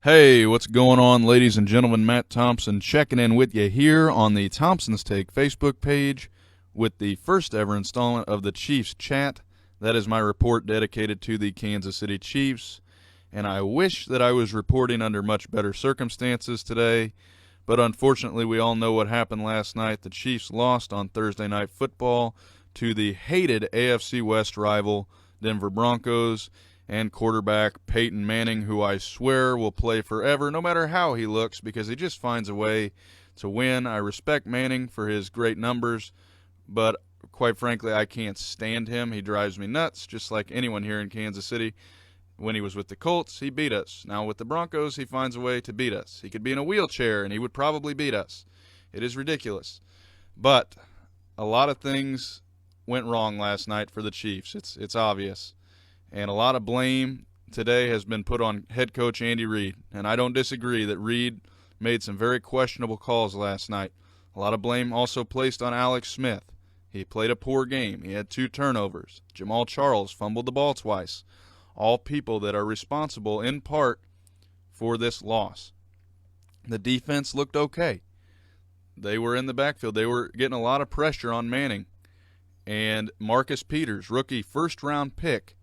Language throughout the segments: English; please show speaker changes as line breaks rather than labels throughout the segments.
Hey, what's going on, ladies and gentlemen? Matt Thompson checking in with you here on the Thompson's Take Facebook page with the first ever installment of the Chiefs Chat. That is my report dedicated to the Kansas City Chiefs, and I wish that I was reporting under much better circumstances today, but unfortunately we all know what happened last night. The Chiefs lost on Thursday Night Football to the hated AFC West rival Denver Broncos, and quarterback Peyton Manning, who I swear will play forever no matter how he looks because he just finds a way to win. I respect Manning for his great numbers, but quite frankly, I can't stand him. He drives me nuts, just like anyone here in Kansas City. When he was with the Colts, he beat us. Now with the Broncos, he finds a way to beat us. He could be in a wheelchair, and he would probably beat us. It is ridiculous. But a lot of things went wrong last night for the Chiefs. It's obvious. And a lot of blame today has been put on head coach Andy Reid. And I don't disagree that Reid made some very questionable calls last night. A lot of blame also placed on Alex Smith. He played a poor game. He had 2 turnovers. Jamal Charles fumbled the ball twice. All people that are responsible in part for this loss. The defense looked okay. They were in the backfield. They were getting a lot of pressure on Manning. And Marcus Peters, rookie first-round pick,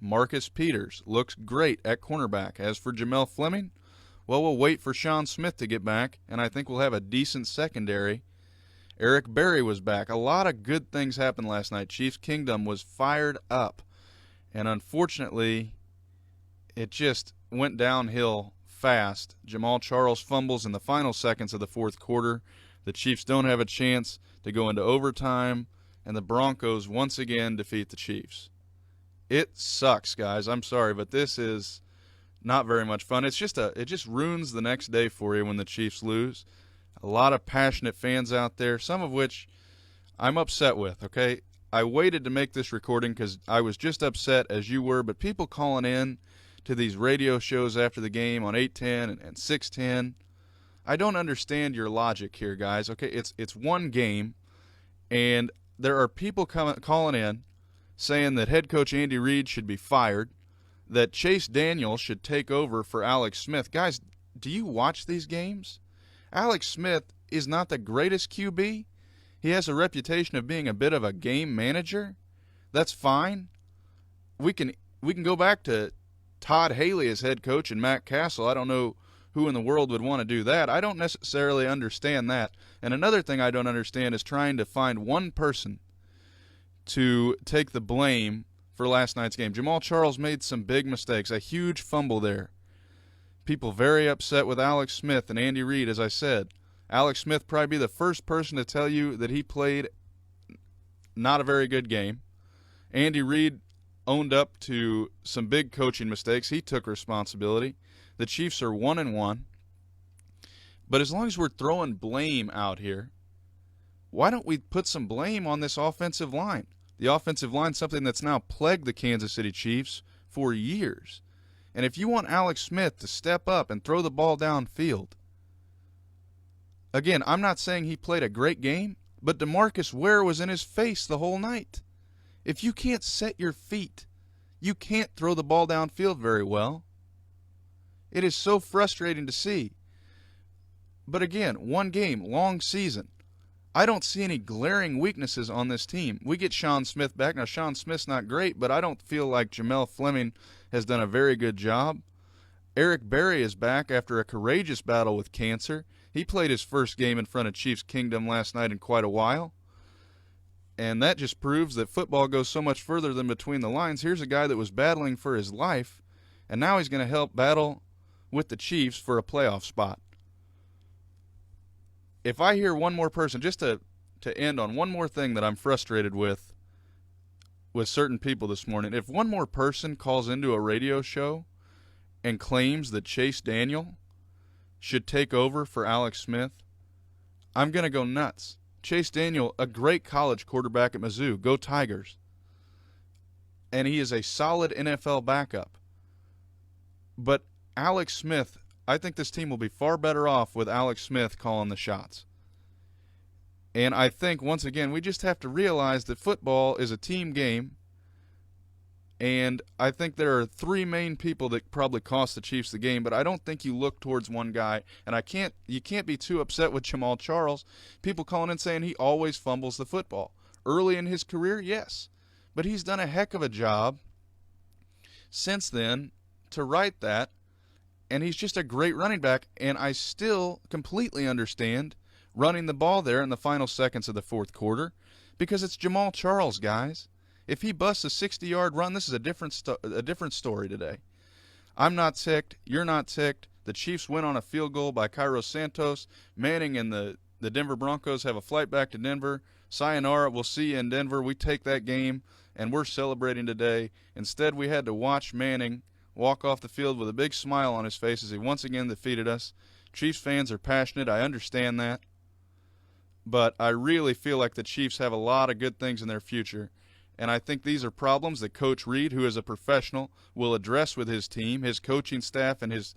Marcus Peters looks great at cornerback. As for Jamel Fleming, well, we'll wait for Sean Smith to get back, and I think we'll have a decent secondary. Eric Berry was back. A lot of good things happened last night. Chiefs Kingdom was fired up, and unfortunately, it just went downhill fast. Jamal Charles fumbles in the final seconds of the fourth quarter. The Chiefs don't have a chance to go into overtime, and the Broncos once again defeat the Chiefs. It sucks, guys. I'm sorry, but this is not very much fun. It just ruins the next day for you when the Chiefs lose. A lot of passionate fans out there, some of which I'm upset with, okay? I waited to make this recording because I was just upset as you were, but people calling in to these radio shows after the game on 810 and 610, I don't understand your logic here, guys, okay? It's one game, and there are people calling in saying that head coach Andy Reid should be fired, that Chase Daniel should take over for Alex Smith. Guys, do you watch these games? Alex Smith is not the greatest QB. He has a reputation of being a bit of a game manager. That's fine. We can go back to Todd Haley as head coach and Matt Castle. I don't know who in the world would want to do that. I don't necessarily understand that. And another thing I don't understand is trying to find one person to take the blame for last night's game. Jamal Charles made some big mistakes, a huge fumble there. People very upset with Alex Smith and Andy Reid, as I said. Alex Smith probably be the first person to tell you that he played not a very good game. Andy Reid owned up to some big coaching mistakes. He took responsibility. The Chiefs are 1-1. But as long as we're throwing blame out here, why don't we put some blame on this offensive line? The offensive line, something that's now plagued the Kansas City Chiefs for years. And if you want Alex Smith to step up and throw the ball downfield, again, I'm not saying he played a great game, but DeMarcus Ware was in his face the whole night. If you can't set your feet, you can't throw the ball downfield very well. It is so frustrating to see. But again, one game, long season. I don't see any glaring weaknesses on this team. We get Sean Smith back. Now, Sean Smith's not great, but I don't feel like Jamel Fleming has done a very good job. Eric Berry is back after a courageous battle with cancer. He played his first game in front of Chiefs Kingdom last night in quite a while. And that just proves that football goes so much further than between the lines. Here's a guy that was battling for his life, and now he's going to help battle with the Chiefs for a playoff spot. If I hear one more person, just to end on one more thing that I'm frustrated with certain people this morning, if one more person calls into a radio show and claims that Chase Daniel should take over for Alex Smith, I'm going to go nuts. Chase Daniel, a great college quarterback at Mizzou. Go Tigers. And he is a solid NFL backup. But Alex Smith, I think this team will be far better off with Alex Smith calling the shots. And I think, once again, we just have to realize that football is a team game. And I think there are three main people that probably cost the Chiefs the game, but I don't think you look towards one guy. And you can't be too upset with Jamal Charles. People calling in saying he always fumbles the football. Early in his career, yes. But he's done a heck of a job since then to right that. And he's just a great running back. And I still completely understand running the ball there in the final seconds of the fourth quarter because it's Jamal Charles, guys. If he busts a 60-yard run, this is a different story today. I'm not ticked. You're not ticked. The Chiefs win on a field goal by Cairo Santos. Manning and the Denver Broncos have a flight back to Denver. Sayonara, we'll see you in Denver. We take that game, and we're celebrating today. Instead, we had to watch Manning walk off the field with a big smile on his face as he once again defeated us. Chiefs fans are passionate. I understand that. But I really feel like the Chiefs have a lot of good things in their future. And I think these are problems that Coach Reed, who is a professional, will address with his team. His coaching staff and his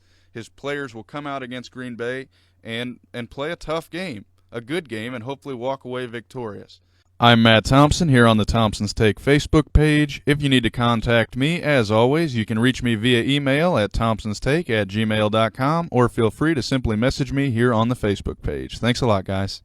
players will come out against Green Bay and play a tough game, a good game, and hopefully walk away victorious. I'm Matt Thompson here on the Thompson's Take Facebook page. If you need to contact me, as always, you can reach me via email at thompsonstake@gmail.com or feel free to simply message me here on the Facebook page. Thanks a lot, guys.